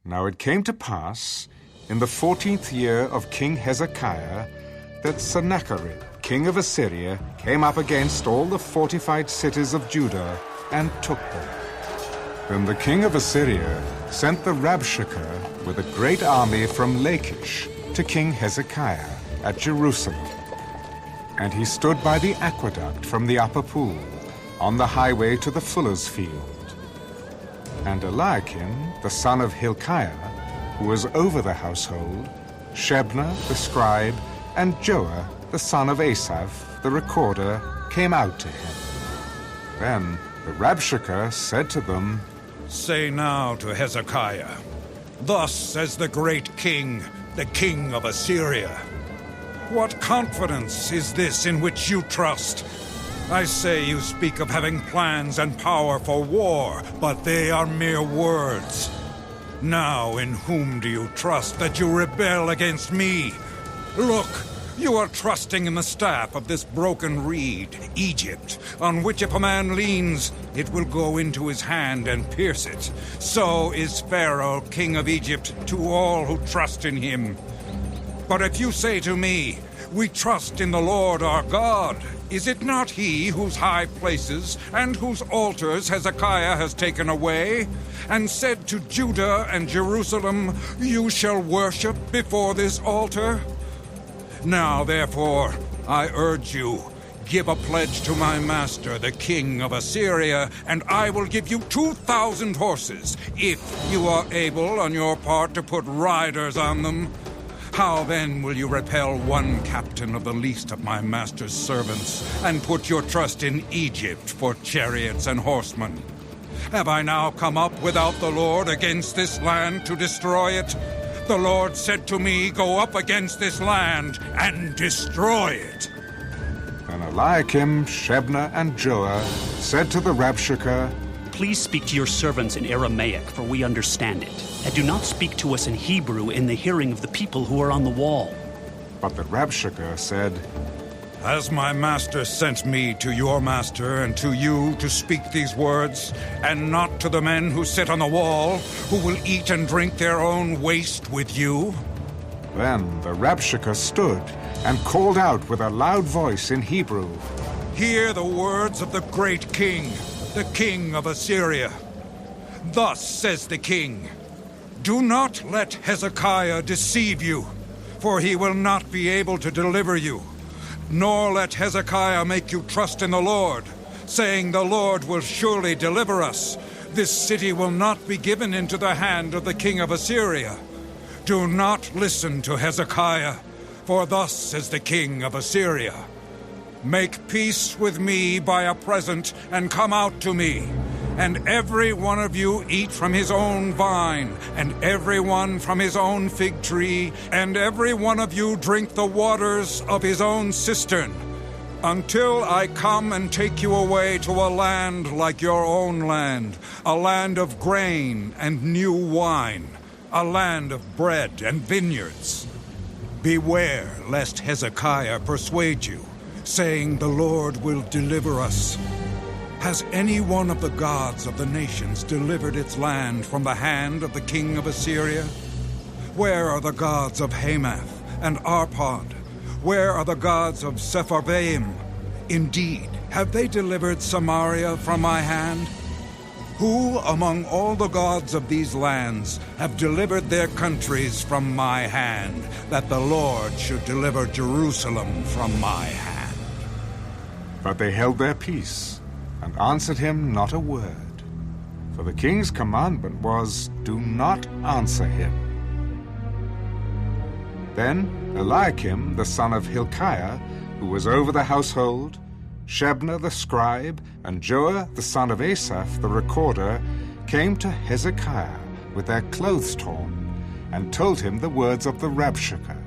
Now it came to pass, in the 14th year of King Hezekiah, that Sennacherib, king of Assyria, came up against all the fortified cities of Judah and took them. Then the king of Assyria sent the Rabshakeh with a great army from Lachish to King Hezekiah at Jerusalem. And he stood by the aqueduct from the upper pool, on the highway to the fuller's field. And Eliakim, the son of Hilkiah, who was over the household, Shebna, the scribe, and Joah, the son of Asaph, the recorder, came out to him. Then the Rabshakeh said to them, "Say now to Hezekiah, thus says the great king, the king of Assyria, what confidence is this in which you trust? I say you speak of having plans and power for war, but they are mere words. Now in whom do you trust that you rebel against me? Look, you are trusting in the staff of this broken reed, Egypt, on which if a man leans, it will go into his hand and pierce it. So is Pharaoh, king of Egypt, to all who trust in him. But if you say to me, we trust in the Lord our God, is it not he whose high places and whose altars Hezekiah has taken away, and said to Judah and Jerusalem, you shall worship before this altar? Now, therefore, I urge you, give a pledge to my master, the king of Assyria, and I will give you 2,000 horses, if you are able on your part to put riders on them. How then will you repel one captain of the least of my master's servants, and put your trust in Egypt for chariots and horsemen? Have I now come up without the Lord against this land to destroy it? The Lord said to me, go up against this land and destroy it." Then Eliakim, Shebna, and Joah said to the Rabshakeh, "Please speak to your servants in Aramaic, for we understand it. And do not speak to us in Hebrew in the hearing of the people who are on the wall." But the Rabshakeh said, "Has my master sent me to your master and to you to speak these words, and not to the men who sit on the wall, who will eat and drink their own waste with you?" Then the Rabshakeh stood and called out with a loud voice in Hebrew, "Hear the words of the great king, the king of Assyria. Thus says the king, do not let Hezekiah deceive you, for he will not be able to deliver you. Nor let Hezekiah make you trust in the Lord, saying, the Lord will surely deliver us. This city will not be given into the hand of the king of Assyria. Do not listen to Hezekiah, for thus says the king of Assyria, make peace with me by a present, and come out to me. And every one of you eat from his own vine, and every one from his own fig tree, and every one of you drink the waters of his own cistern, until I come and take you away to a land like your own land, a land of grain and new wine, a land of bread and vineyards. Beware lest Hezekiah persuade you, saying, the Lord will deliver us. Has any one of the gods of the nations delivered its land from the hand of the king of Assyria? Where are the gods of Hamath and Arpad? Where are the gods of Sepharvaim? Indeed, have they delivered Samaria from my hand? Who among all the gods of these lands have delivered their countries from my hand, that the Lord should deliver Jerusalem from my hand? But they held their peace, and answered him not a word. For the king's commandment was, do not answer him. Then Eliakim, the son of Hilkiah, who was over the household, Shebna the scribe, and Joah the son of Asaph the recorder, came to Hezekiah with their clothes torn, and told him the words of the Rabshakeh.